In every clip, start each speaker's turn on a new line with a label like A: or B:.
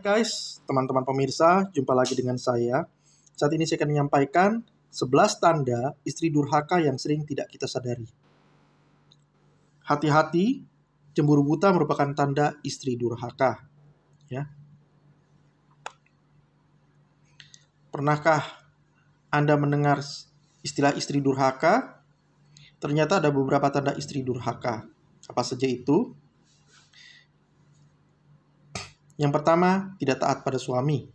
A: Guys, teman-teman pemirsa, jumpa lagi dengan saya. Saat ini saya akan menyampaikan 11 tanda istri durhaka yang sering tidak kita sadari. Hati-hati, cemburu buta merupakan tanda istri durhaka. Ya. Pernahkah Anda mendengar istilah istri durhaka? Ternyata ada beberapa tanda istri durhaka. Apa saja itu? Yang pertama, tidak taat pada suami.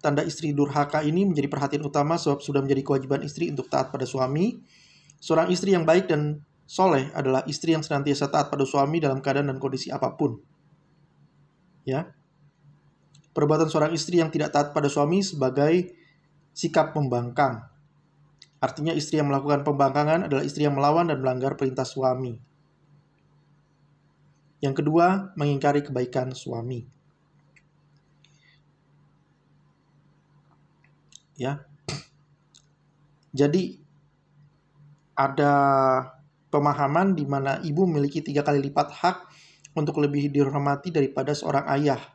A: Tanda istri durhaka ini menjadi perhatian utama sebab sudah menjadi kewajiban istri untuk taat pada suami. Seorang istri yang baik dan soleh adalah istri yang senantiasa taat pada suami dalam keadaan dan kondisi apapun. Ya. Perbuatan seorang istri yang tidak taat pada suami sebagai sikap pembangkang. Artinya istri yang melakukan pembangkangan adalah istri yang melawan dan melanggar perintah suami. Yang kedua, mengingkari kebaikan suami. Ya. Jadi ada pemahaman di mana ibu memiliki 3 kali lipat hak untuk lebih dihormati daripada seorang ayah.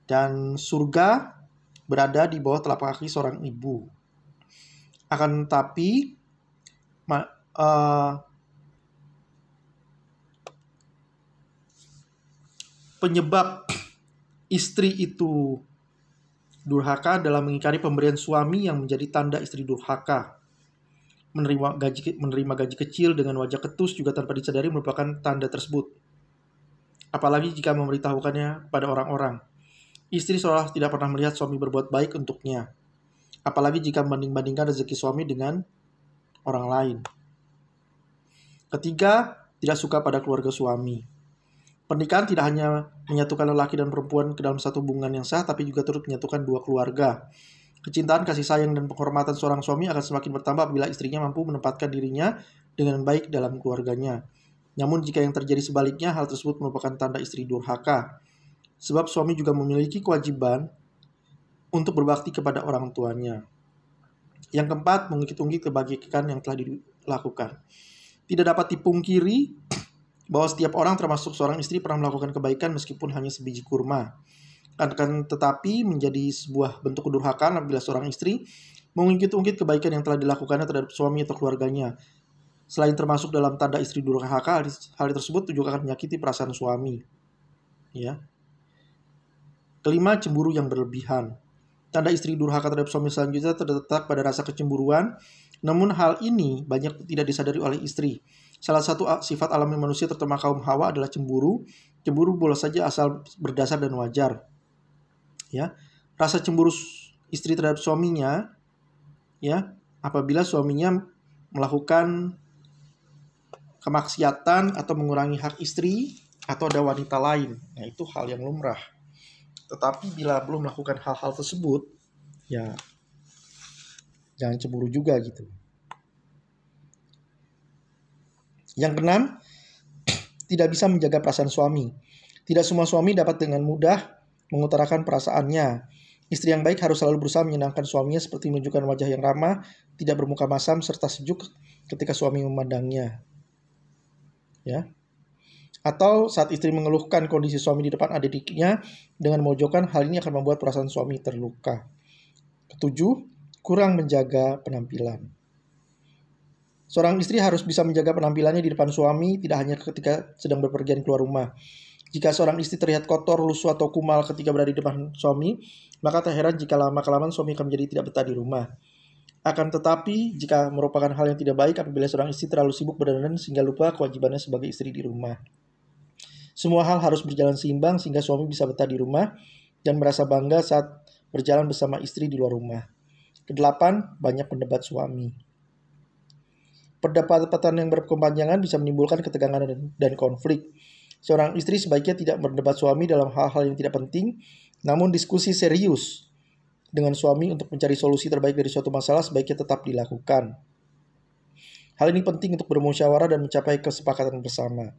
A: Dan surga berada di bawah telapak kaki seorang ibu. Akan tetapi penyebab istri itu durhaka dalam mengingkari pemberian suami yang menjadi tanda istri durhaka. Menerima gaji kecil dengan wajah ketus juga tanpa disadari merupakan tanda tersebut. Apalagi jika memberitahukannya pada orang-orang. Istri seolah tidak pernah melihat suami berbuat baik untuknya. Apalagi jika membanding-bandingkan rezeki suami dengan orang lain. Ketiga, tidak suka pada keluarga suami. Pernikahan tidak hanya menyatukan lelaki dan perempuan ke dalam satu hubungan yang sah, tapi juga turut menyatukan dua keluarga. Kecintaan, kasih sayang, dan penghormatan seorang suami akan semakin bertambah apabila istrinya mampu menempatkan dirinya dengan baik dalam keluarganya. Namun jika yang terjadi sebaliknya, hal tersebut merupakan tanda istri durhaka. Sebab suami juga memiliki kewajiban untuk berbakti kepada orang tuanya. Yang keempat, mengungkit-ungkit kebajikan yang telah dilakukan. Tidak dapat dipungkiri bahwa setiap orang termasuk seorang istri pernah melakukan kebaikan meskipun hanya sebiji kurma. Akan tetapi menjadi sebuah bentuk kedurhakaan apabila seorang istri mengungkit-ungkit kebaikan yang telah dilakukannya terhadap suami atau keluarganya. Selain termasuk dalam tanda istri durhaka, hal tersebut juga akan menyakiti perasaan suami. Ya. Kelima, cemburu yang berlebihan. Tanda istri durhaka terhadap suami selanjutnya terletak pada rasa kecemburuan, namun hal ini banyak tidak disadari oleh istri. Salah satu sifat alami manusia terutama kaum Hawa adalah cemburu. Cemburu boleh saja asal berdasar dan wajar. Ya, rasa cemburu istri terhadap suaminya, ya, apabila suaminya melakukan kemaksiatan atau mengurangi hak istri atau ada wanita lain, nah itu hal yang lumrah. Tetapi bila belum melakukan hal-hal tersebut, ya jangan cemburu juga gitu. Yang keenam, tidak bisa menjaga perasaan suami. Tidak semua suami dapat dengan mudah mengutarakan perasaannya. Istri yang baik harus selalu berusaha menyenangkan suaminya seperti menunjukkan wajah yang ramah, tidak bermuka masam, serta sejuk ketika suami memandangnya. Ya. Atau saat istri mengeluhkan kondisi suami di depan adik-adiknya dengan memojokkan, hal ini akan membuat perasaan suami terluka. Ketujuh, kurang menjaga penampilan. Seorang istri harus bisa menjaga penampilannya di depan suami, tidak hanya ketika sedang bepergian keluar rumah. Jika seorang istri terlihat kotor, lusuh, atau kumal ketika berada di depan suami, maka tak heran jika lama-kelamaan suami akan menjadi tidak betah di rumah. Akan tetapi, jika merupakan hal yang tidak baik apabila seorang istri terlalu sibuk berdandan sehingga lupa kewajibannya sebagai istri di rumah. Semua hal harus berjalan seimbang sehingga suami bisa betah di rumah dan merasa bangga saat berjalan bersama istri di luar rumah. Kedelapan, banyak pendebat suami. Perdebatan yang berkepanjangan bisa menimbulkan ketegangan dan konflik. Seorang istri sebaiknya tidak berdebat suami dalam hal-hal yang tidak penting, namun diskusi serius dengan suami untuk mencari solusi terbaik dari suatu masalah sebaiknya tetap dilakukan. Hal ini penting untuk bermusyawarah dan mencapai kesepakatan bersama.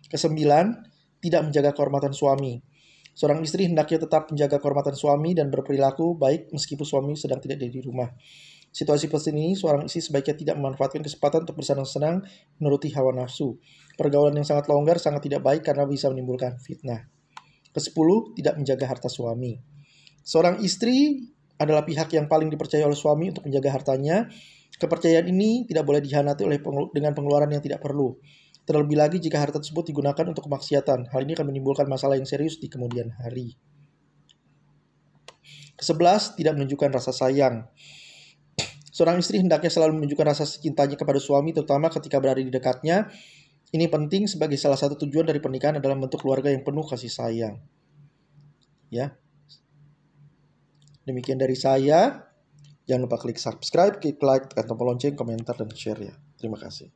A: Kesembilan, tidak menjaga kehormatan suami. Seorang istri hendaknya tetap menjaga kehormatan suami dan berperilaku baik meskipun suami sedang tidak ada di rumah. Situasi seperti ini, seorang istri sebaiknya tidak memanfaatkan kesempatan untuk bersenang-senang menuruti hawa nafsu. Pergaulan yang sangat longgar sangat tidak baik karena bisa menimbulkan fitnah. Ke-10, tidak menjaga harta suami. Seorang istri adalah pihak yang paling dipercaya oleh suami untuk menjaga hartanya. Kepercayaan ini tidak boleh dihianati dengan pengeluaran yang tidak perlu. Terlebih lagi jika harta tersebut digunakan untuk kemaksiatan. Hal ini akan menimbulkan masalah yang serius di kemudian hari. Ke-11, tidak menunjukkan rasa sayang. Seorang istri hendaknya selalu menunjukkan rasa cintanya kepada suami, terutama ketika berada di dekatnya. Ini penting sebagai salah satu tujuan dari pernikahan adalah membentuk keluarga yang penuh kasih sayang. Ya. Demikian dari saya. Jangan lupa klik subscribe, klik like, tekan tombol lonceng, komentar, dan share ya. Terima kasih.